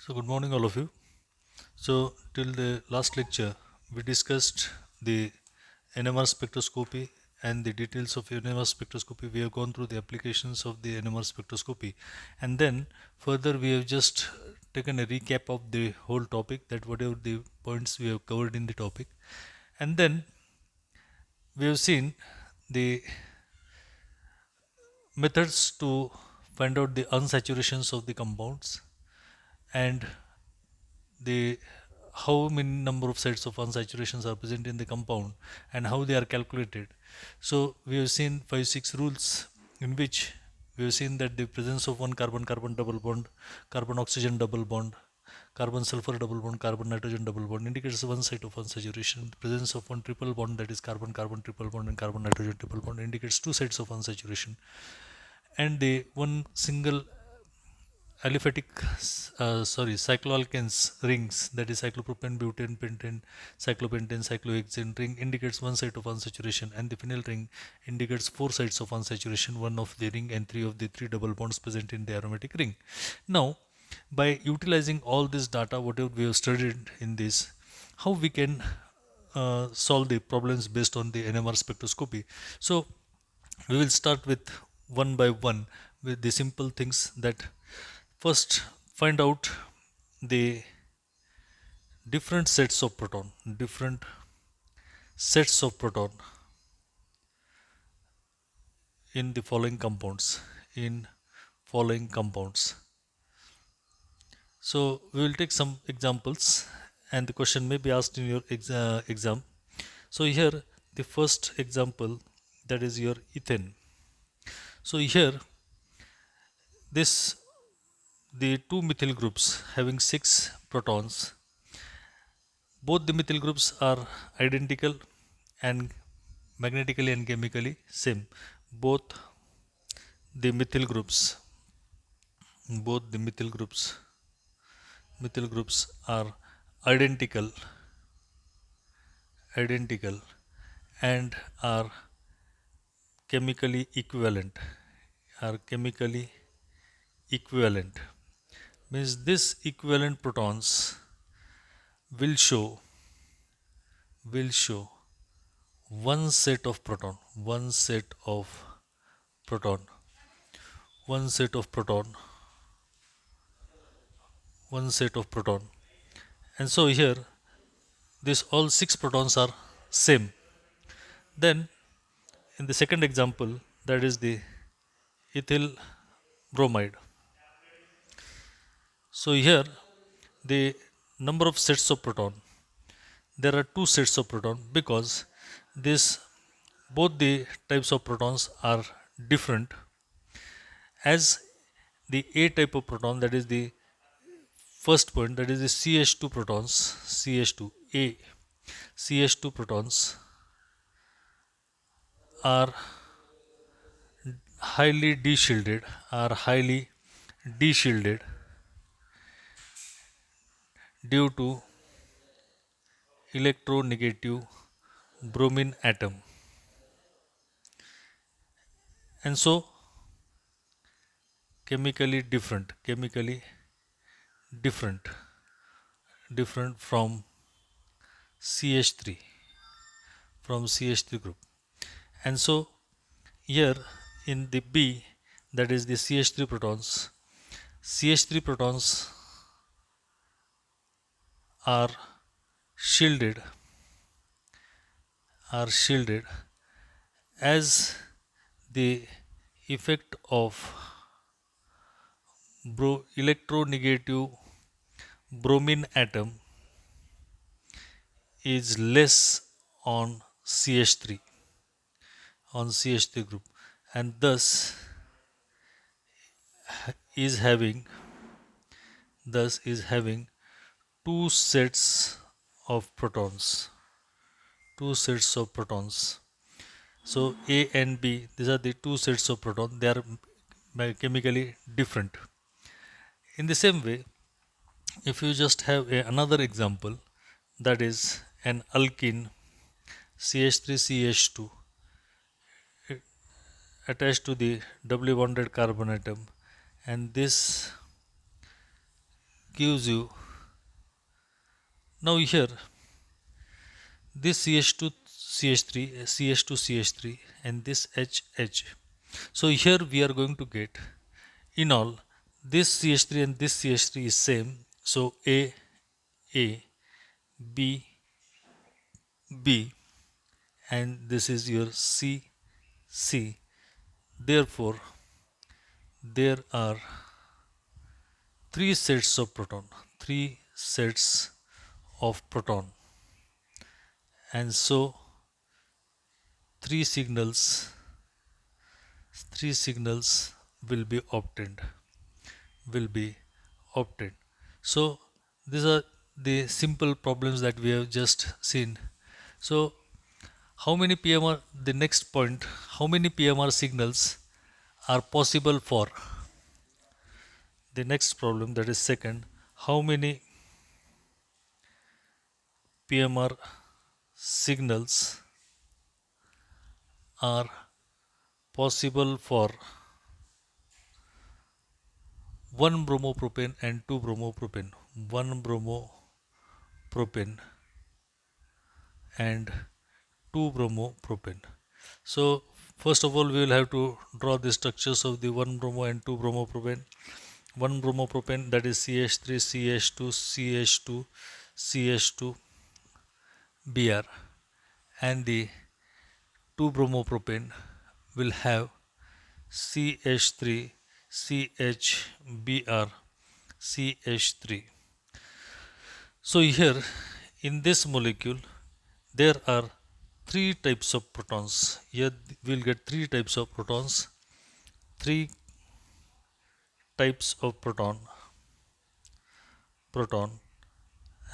So, good morning, all of you. So, till the last lecture, we discussed the NMR spectroscopy and the details of NMR spectroscopy. We have gone through the applications of the NMR spectroscopy, and then further, we have just taken a recap of the whole topic, that whatever the points we have covered in the topic, and then we have seen the methods to find out the unsaturations of the compounds and the how many number of sets of unsaturations are present in the compound and how they are calculated. So we have seen 5 6 rules in which we have seen that the presence of one carbon carbon double bond, carbon oxygen double bond, carbon sulfur double bond, carbon nitrogen double bond indicates one site of unsaturation. The presence of one triple bond, that is carbon carbon triple bond and carbon nitrogen triple bond, indicates two sites of unsaturation. And the one single aliphatic cycloalkanes rings, that is cyclopropane, butane, pentane, cyclopentane, cyclohexane ring indicates one site of unsaturation, and the phenyl ring indicates four sites of unsaturation, one of the ring and three of the three double bonds present in the aromatic ring. Now, by utilizing all this data, whatever we have studied in this, how we can solve the problems based on the NMR spectroscopy. So we will start with one by one with the simple things. That first, find out the different sets of proton, different sets of proton in the following compounds, in following compounds. So we will take some examples, and the question may be asked in your exam. So here the first example, that is your ethane. So here this the two methyl groups having 6 protons, both the methyl groups are identical and magnetically and chemically same. Both the methyl groups, both the methyl groups are identical, identical and are chemically equivalent, are chemically equivalent. Means this equivalent protons will show will show one set of proton, one set of proton, one set of proton, one set of proton. And so here these all 6 protons are same. Then in the second example, that is the ethyl bromide. So here the number of sets of proton, there are two sets of proton, because this both the types of protons are different. As the A type of proton, that is the first point, that is the CH2 protons, CH2 A, CH2 protons are highly de-shielded, are highly de-shielded due to electronegative bromine atom. And so chemically different, different from CH3, from CH3 group. And so here in the B, that is the CH3 protons, CH3 protons are shielded, are shielded as the effect of electronegative bromine atom is less on CH3, on CH3 group, and thus is having, thus is having two sets of protons, two sets of protons. So A and B, these are the two sets of proton, they are chemically different. In the same way, if you just have another example, that is an alkene CH3CH2 attached to the doubly bonded carbon atom, and this gives you, now here this CH2 CH3 CH2 CH3 and this HH. So here we are going to get, in all, this CH3 and this CH3 is same, so A B B, and this is your C. Therefore there are three sets of proton, and so three signals three signals will be obtained. So these are the simple problems that we have just seen. So how many PMR, the next point, how many PMR signals are possible for the next problem, that is second, how many PMR signals are possible for 1 bromopropane and 2 bromopropane, 1 bromopropane and 2 bromopropane. So first of all we will have to draw the structures of the 1 bromo and 2 bromopropane. 1 bromopropane, that is CH3 CH2 CH2 CH2 Br, and the 2 bromopropane will have CH3 CHBr CH3. So here in this molecule there are three types of protons. Here we will get three types of protons, three types of proton,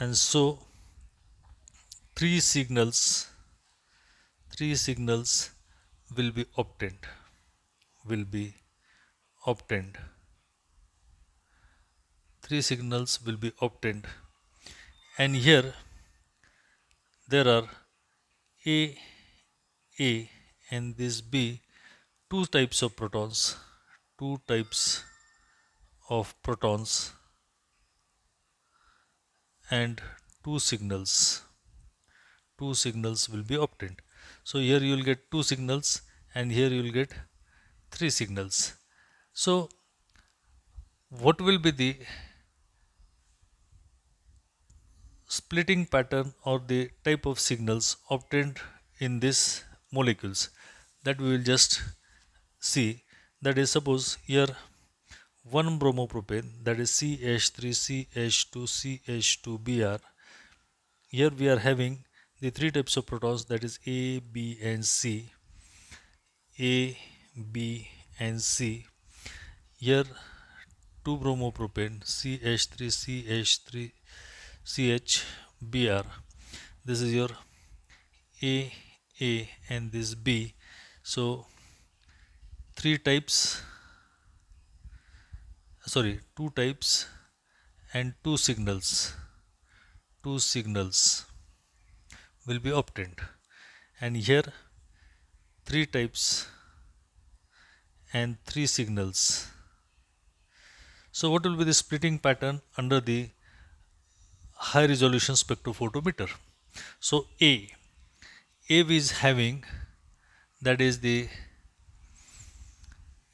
and so three signals will be will be obtained. Three signals will be obtained, and here there are A and this B, two types of protons, and two signals will be obtained. So here you will get two signals and here you will get three signals. So what will be the splitting pattern or the type of signals obtained in these molecules, that we will just see. That is, suppose here 1 bromopropane, that is CH3 CH2 CH2Br. Here we are having the three types of protons, that is A, B and C. A, B and C. Here 2 bromopropane CH3 CH3 CHBr. This is your A and this B. So two types and two signals will be obtained, and here three types and three signals. So what will be the splitting pattern under the high resolution spectrophotometer? So A is having, that is the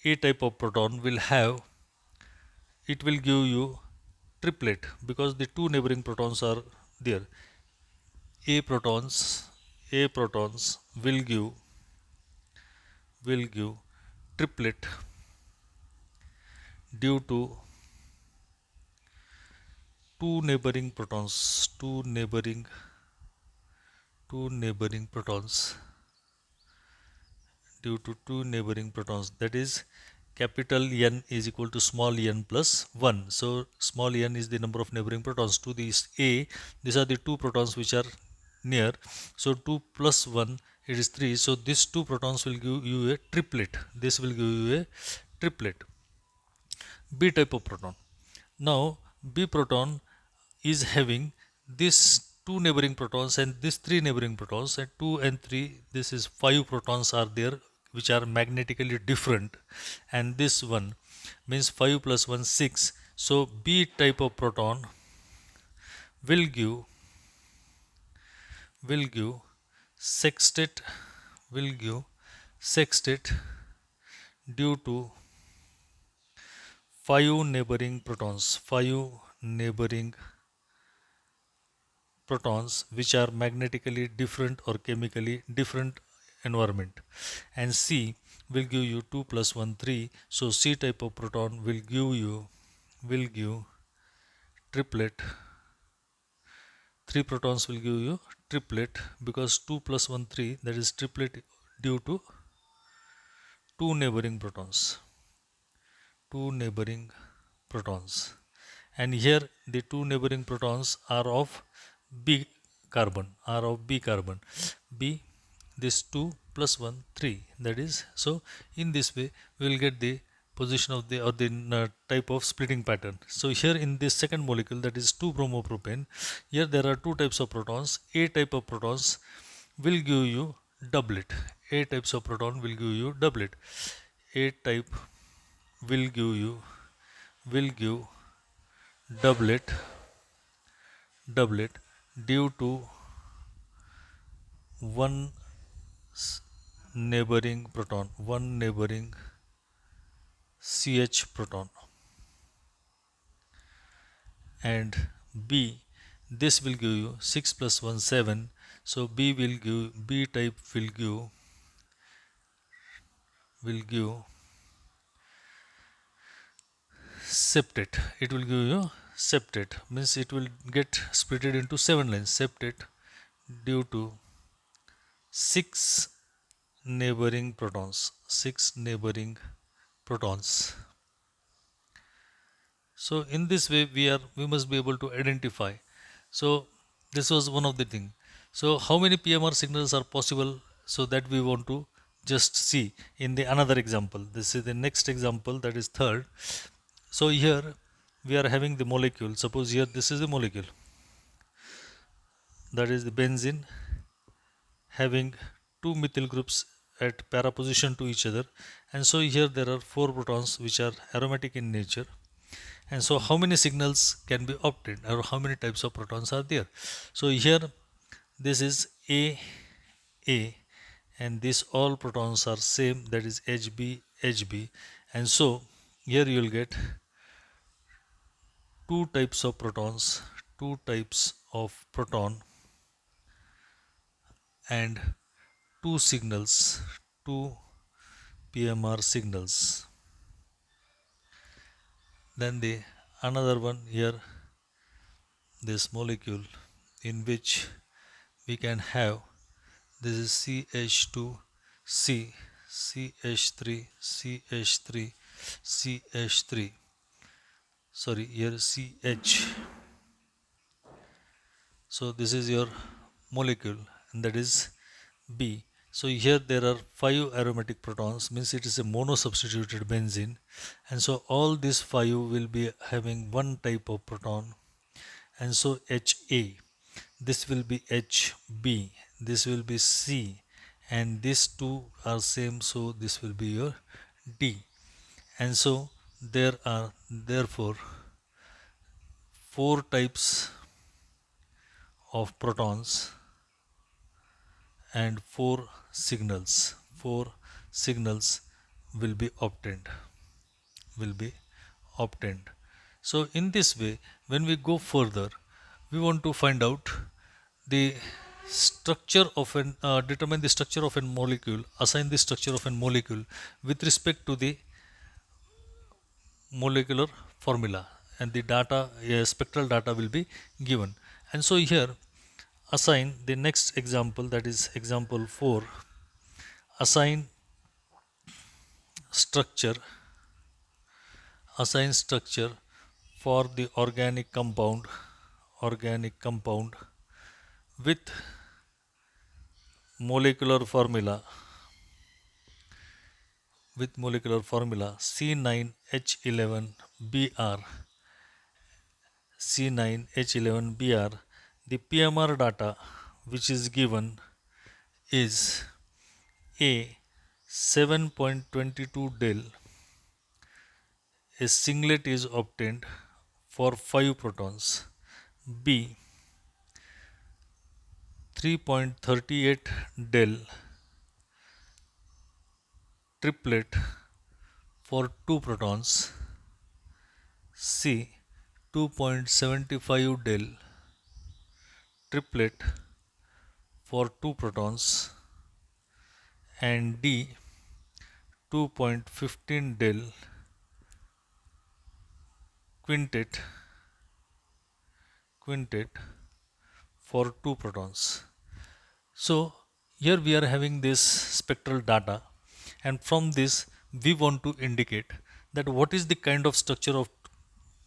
A type of proton will have, it will give you triplet because the two neighboring protons are there. A protons will give triplet due to two neighboring protons, that is capital N is equal to small n plus 1. So small n is the number of neighboring protons to this A. These are the two protons which are near. So 2 plus 1, it is 3. So these two protons will give you a triplet. This will give you a triplet. B type of proton. Now B proton is having this two neighboring protons and these three neighboring protons, and 2 and 3, this is 5 protons are there which are magnetically different, and this one means 5 plus 1 6, So B type of proton will give will give sextet will give sextet due to five neighboring protons which are magnetically different or chemically different environment, and C will give you 2 plus 1 3. So C type of proton will give triplet. 3 protons will give you triplet because 2 plus 1 3, that is triplet due to two neighboring protons. Two neighboring protons, and here the two neighboring protons are of B carbon. B, this 2 plus 1 3, that is, so in this way we will get the position of the or the type of splitting pattern. So here in this second molecule, that is 2 bromopropane, here there are two types of protons. A type of protons will give you doublet. A types of proton will give you doublet. A type will give doublet due to one one neighboring CH proton, and B, this will give you 6 plus 1 7. So B type will give septet. It will give you septet, means it will get splitted into 7 lines. Septet due to 6 neighboring protons. 6 neighboring protons. So in this way we must be able to identify. So this was one of the thing. So how many PMR signals are possible? So that we want to just see in the another example. This is the next example, that is third. So here we are having the molecule. Suppose here this is the molecule, that is the benzene, having two methyl groups at para position to each other, and so here there are four protons which are aromatic in nature. And so how many signals can be obtained, or how many types of protons are there? So here this is A, and these all protons are same, that is Hb, and so here you will get two types of protons, two types of proton, and two signals, two PMR signals. Then the another one here, this molecule in which we can have, this is CH2C, CH3, CH3, CH3, sorry, here CH. So this is your molecule, and that is B. So here there are 5 aromatic protons, means it is a mono-substituted benzene, and so all these 5 will be having one type of proton, and so HA, this will be HB, this will be C, and these two are same, so this will be your D. And so there are therefore four types of protons and four signals will be obtained. So in this way, when we go further, we want to find out the structure of an determine the structure of a molecule, assign the structure of a molecule with respect to the molecular formula, and the data, spectral data will be given. And so here assign the next example, that is example 4. Assign structure for the organic compound with molecular formula C9H11Br. C9H11Br. The PMR data which is given is A 7.22 del. A singlet is obtained for 5 protons, B 3.38 del triplet for 2 protons, C 2.75 del triplet for 2 protons, and D 2.15 del quintet for 2 protons. So here we are having this spectral data, and from this we want to indicate that what is the kind of structure of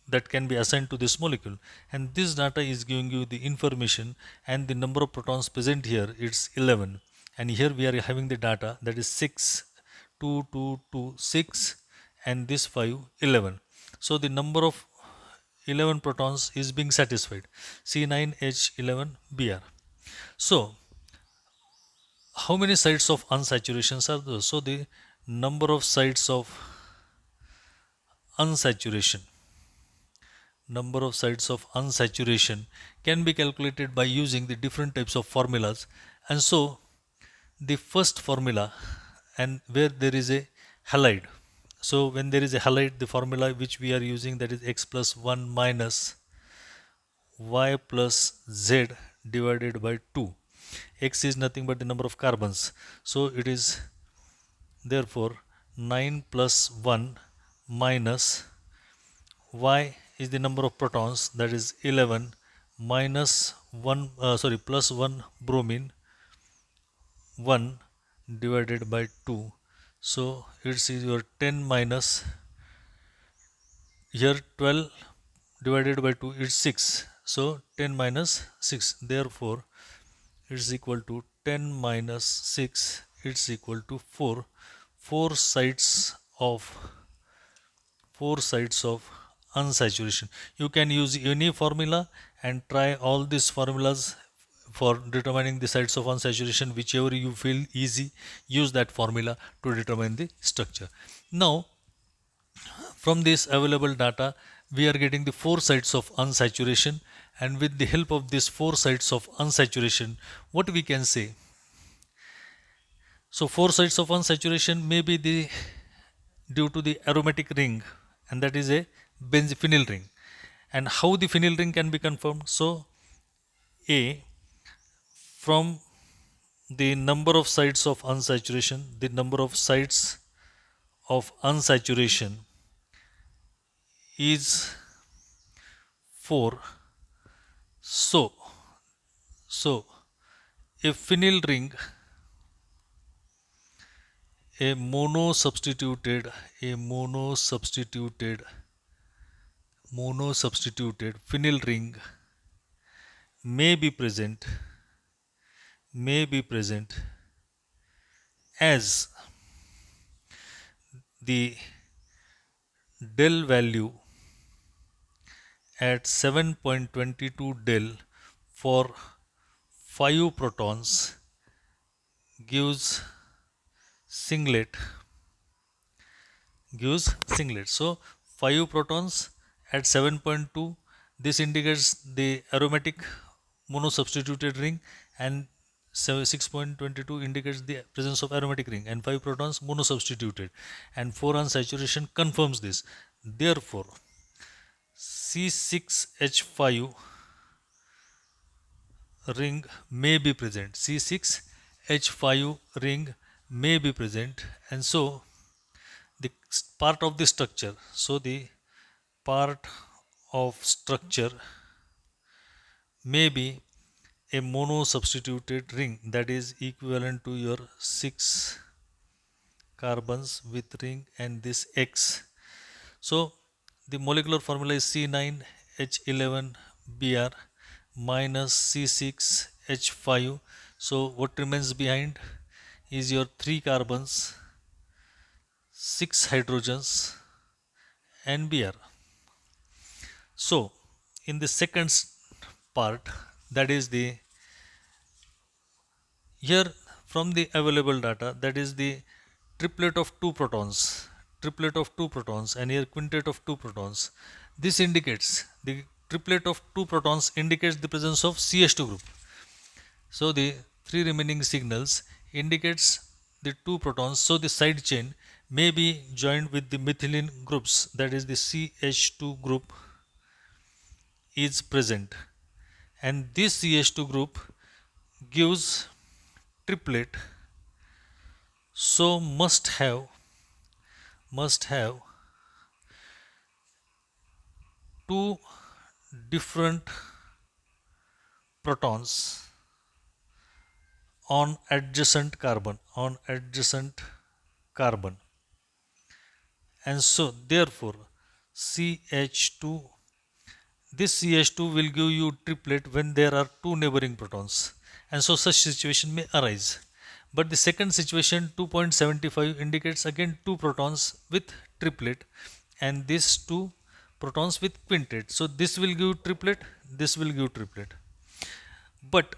that can be assigned to this molecule, and this data is giving you the information, and the number of protons present here it's 11, and here we are having the data that is 6 2 2 2 6, and this 5 11. So the number of 11 protons is being satisfied, C9H11Br. So how many sites of unsaturations are those? So the number of sites of unsaturation can be calculated by using the different types of formulas. And so the first formula, and where there is a halide, so when there is a halide, the formula which we are using, that is x plus 1 minus y plus z divided by 2. X is nothing but the number of carbons, so it is therefore 9 plus 1 minus y is the number of protons, that is 11, minus 1 plus 1 bromine 1 divided by 2. So it's your 10 minus here 12 divided by 2 is 6. So 10 minus 6, therefore it's equal to 10 minus 6, it's equal to 4. Four sides of unsaturation. You can use any formula and try all these formulas for determining the sites of unsaturation. Whichever you feel easy, use that formula to determine the structure. Now from this available data, we are getting the 4 sites of unsaturation, and with the help of these 4 sites of unsaturation, what we can say? So 4 sites of unsaturation may be due to the aromatic ring, and that is a phenyl ring. And how the phenyl ring can be confirmed? So A, from the number of sites of unsaturation, is 4. So a phenyl ring, a mono-substituted phenyl ring may be present as the del value at 7.22 del for 5 protons gives singlet. So 5 protons at 7.2, this indicates the aromatic monosubstituted ring, and 6.22 indicates the presence of aromatic ring, and 5 protons monosubstituted, and 4 unsaturation confirms this. Therefore C6H5 ring may be present. C6H5 ring may be present, and so the part of the structure, may be a mono-substituted ring, that is equivalent to your 6 carbons with ring and this X. So the molecular formula is C9H11Br minus C6H5. So what remains behind is your 3 carbons, 6 hydrogens, and Br. So in the second part, that is the here from the available data, that is the triplet of 2 protons, and here quintet of 2 protons. This indicates the triplet of 2 protons indicates the presence of CH2 group. So the 3 remaining signals indicates the 2 protons. So the side chain may be joined with the methylene groups, that is the CH2 group is present, and this CH2 group gives triplet. So must have two different protons on adjacent carbon, and so therefore CH2, this CH2 will give you triplet when there are two neighboring protons, and so such situation may arise. But the second situation 2.75 indicates again two protons with triplet, and these two protons with quintet. So this will give triplet, this will give triplet. But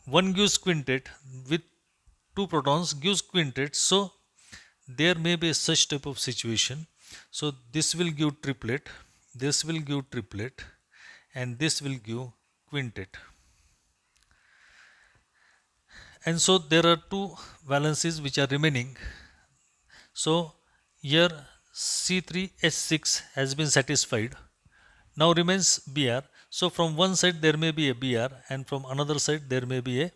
one gives quintet with two protons gives quintet, so there may be such type of situation. So this will give triplet, this will give triplet, and this will give quintet. And so there are two valencies which are remaining. So here C3H6 has been satisfied. Now remains Br. So from one side there may be a Br, and from another side there may be a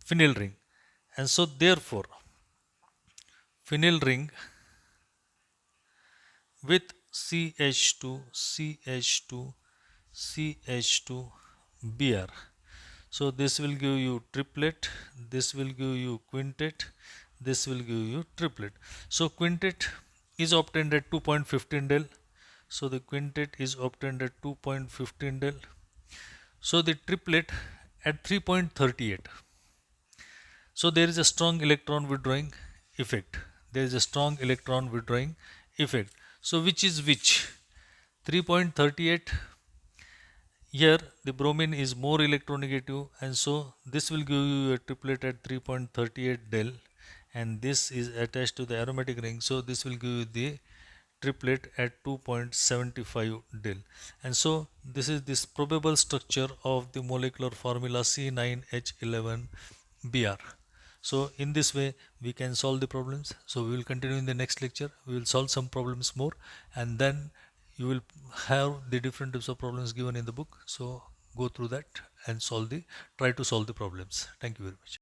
phenyl ring. And so therefore phenyl ring with CH2, CH2, CH2, Br. So this will give you triplet, this will give you quintet, this will give you triplet. So quintet is obtained at 2.15 del. So the quintet is obtained at 2.15 del. So the triplet at 3.38. So there is a strong electron withdrawing effect. There is a strong electron withdrawing effect. So which is which? 3.38. Here the bromine is more electronegative, and so this will give you a triplet at 3.38 del, and this is attached to the aromatic ring, so this will give you the triplet at 2.75 del. And so this is this probable structure of the molecular formula C9H11Br. So in this way we can solve the problems. So we will continue in the next lecture. We will solve some problems more, and then you will have the different types of problems given in the book. So go through that and try to solve the problems. Thank you very much.